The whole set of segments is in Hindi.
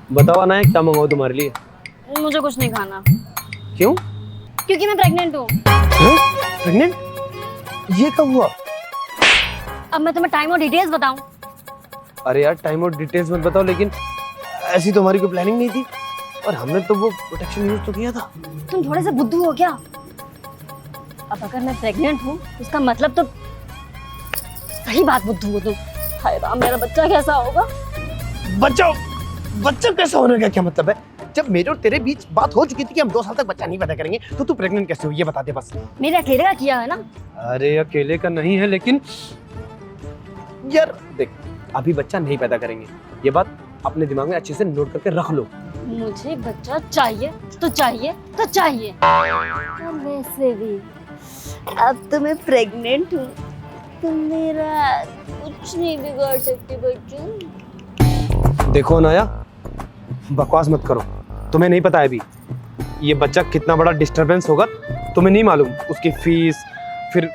बताओ ना क्या मंगाओ तुम्हारे लिए? मुझे कुछ नहीं खाना। क्यों? क्योंकि मैं प्रेग्नेंट हूँ। प्रेग्नेंट? ये कब हुआ? अब मैं तुम्हें टाइम और डिटेल्स बताऊं? अरे यार टाइम और डिटेल्स मत बताओ, लेकिन ऐसी तो हमारी कोई प्लानिंग नहीं थी और हमने तो वो प्रोटेक्शन यूज तो किया था। तुम थोड़े से बुद्धू हो क्या? अब अगर मैं प्रेग्नेंट हूँ उसका मतलब तो सही बात बुद्धू हो तुम। हाय राम, मेरा बच्चा कैसा होगा? बच्चा कैसा होने का क्या मतलब है? जब मेरे और तेरे बीच बात हो चुकी थी कि हम 2 साल तक बच्चा नहीं पैदा करेंगे, तो तू प्रेग्नेंट कैसे हुई ये बता दे बस। मेरे अकेले का किया है ना। अरे अकेले का नहीं है, लेकिन यार देख, अभी बच्चा नहीं पैदा करेंगे, ये बात अपने दिमाग में अच्छे से नोट करके रख लो। मुझे बच्चा चाहिए तो चाहिए तो चाहिए। और वैसे भी अब तो मैं प्रेग्नेंट हूँ, तुम मेरा कुछ नहीं बिगाड़ सकती बच्चू। देखो अनाया, बकवास मत करो। तुम्हें नहीं पता है अभी ये बच्चा कितना बड़ा डिस्टरबेंस होगा, तुम्हें नहीं मालूम। उसकी फीस, फिर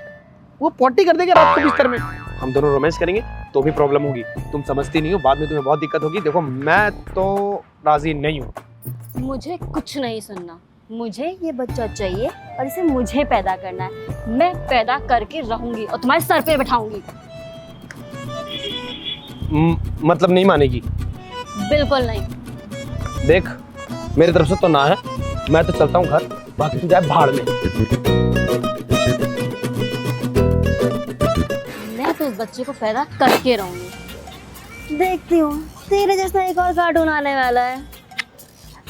वो पॉटी कर देगा रात को बिस्तर में, हम दोनों रोमांस करेंगे तो भी प्रॉब्लम होगी। तुम समझती नहीं हो, बाद में तुम्हें बहुत दिक्कत होगी। देखो मैं तो राजी नहीं हूँ। मुझे कुछ नहीं सुनना, मुझे ये बच्चा चाहिए और इसे मुझे पैदा करना है। मैं पैदा करके रहूंगी और तुम्हारे सर पे बैठाऊंगी। मतलब नहीं मानेगी? बिल्कुल नहीं। देख, मेरी तरफ से तो ना है, मैं तो चलता हूँ घर, बाकी तू जाए भाड़ में। मैं तो इस बच्चे को पैदा करके रहूंगी। देखती हूँ तेरे जैसा एक और कार्टून आने वाला है।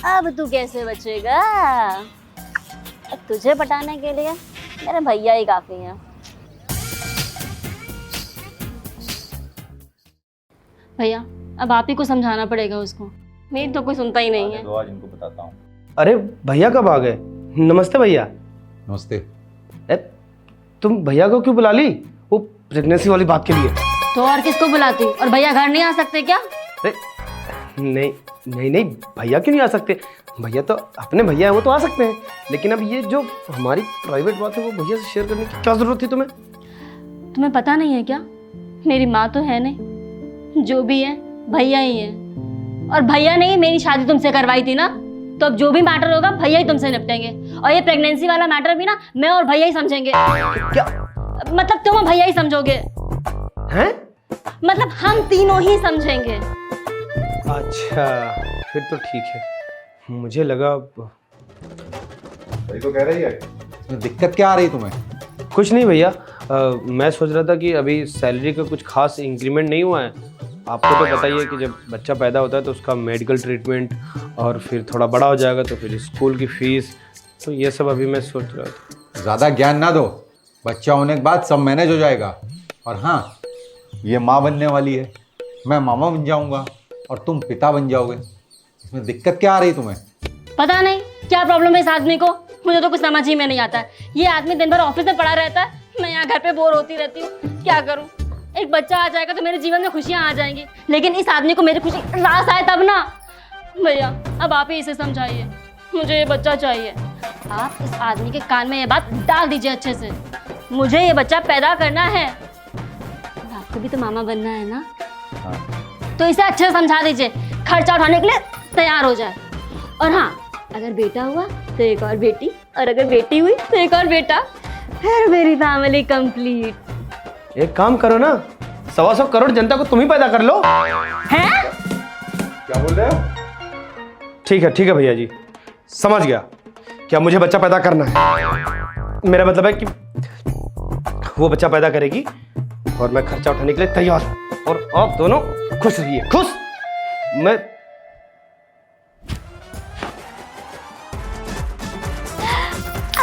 अब तू कैसे बचेगा? अब तुझे पटाने के लिए मेरे भैया ही काफी हैं। भैया अब आप ही को समझाना पड़ेगा उसको, मेरी तो कोई सुनता ही नहीं है। आज इनको बताता हूँ। अरे भैया कब आ गए? नमस्ते भैया। नमस्ते। तुम भैया को क्यों बुला ली? वो प्रेगनेंसी वाली बात के लिए। तो और किसको बुलाती? और भैया घर नहीं आ सकते क्या? अरे नहीं नहीं नहीं, भैया क्यों नहीं आ सकते? भैया तो अपने भैया हैं, वो तो आ सकते हैं। लेकिन अब ये जो हमारी प्राइवेट बात है वो भैया से शेयर करने की क्या जरूरत थी तुम्हें? तुम्हें पता नहीं है क्या? मेरी माँ तो है नहीं, जो भी है भैया ही है। और भैया ने ही मेरी शादी तुमसे करवाई थी ना, तो अब जो भी मैटर होगा भैया ही तुमसे निपटेंगे। और ये प्रेगनेंसी वाला मैटर भी ना मैं और भैया ही समझेंगे। क्या मतलब तुम भैया ही समझोगे। हैं? मतलब हम तीनों ही समझेंगे। अच्छा फिर तो ठीक है, मुझे लगा। सही तो कह रही है। इसमें दिक्कत क्या आ रही है तुम्हें? कुछ नहीं भैया, मैं सोच रहा था कि अभी सैलरी का कुछ खास इंक्रीमेंट नहीं हुआ है। आपको तो पता ही है कि जब बच्चा पैदा होता है तो उसका मेडिकल ट्रीटमेंट, और फिर थोड़ा बड़ा हो जाएगा तो फिर स्कूल की फीस, तो ये सब अभी मैं सोच रहा था। ज़्यादा ज्ञान ना दो, बच्चा होने के बाद सब मैनेज हो जाएगा। और हाँ, ये माँ बनने वाली है, मैं मामा बन जाऊंगा और तुम पिता बन जाओगे। इसमें दिक्कत क्या आ रही तुम्हें? पता नहीं क्या प्रॉब्लम है इस आदमी को, मुझे तो कुछ समझ ही में नहीं आता है। ये आदमी दिन भर ऑफिस में पड़ा रहता है, मैं यहाँ घर पे बोर होती रहती हूँ। क्या करूँ? एक बच्चा आ जाएगा तो मेरे जीवन में खुशियाँ आ जाएंगी, लेकिन इस आदमी को मेरी खुशी रास आए तब ना। भैया अब आप ही इसे समझाइए, मुझे ये बच्चा चाहिए। आप इस आदमी के कान में ये बात डाल दीजिए अच्छे से, मुझे ये बच्चा पैदा करना है। आपको भी तो मामा बनना है ना? हाँ। तो इसे अच्छे से समझा दीजिए, खर्चा उठाने के लिए तैयार हो जाए। और हाँ, अगर बेटा हुआ तो एक और बेटी, और अगर बेटी हुई तो एक और बेटा, फिर मेरी फैमिली कंप्लीट। एक काम करो ना, 125 करोड़ जनता को तुम ही पैदा कर लो। हैं? क्या बोल रहे हो? ठीक है भैया जी, समझ गया। क्या मुझे बच्चा पैदा करना है? मेरा मतलब है कि वो बच्चा पैदा करेगी और मैं खर्चा उठाने के लिए तैयार हूं, और आप दोनों खुश रहिए। खुश? मैं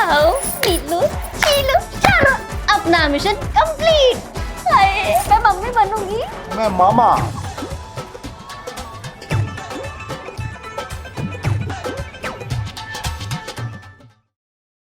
आओ पीलो चीलो, चलो अपना मिशन कंप्लीट। मैं मम्मी बनूंगी। मैं मामा।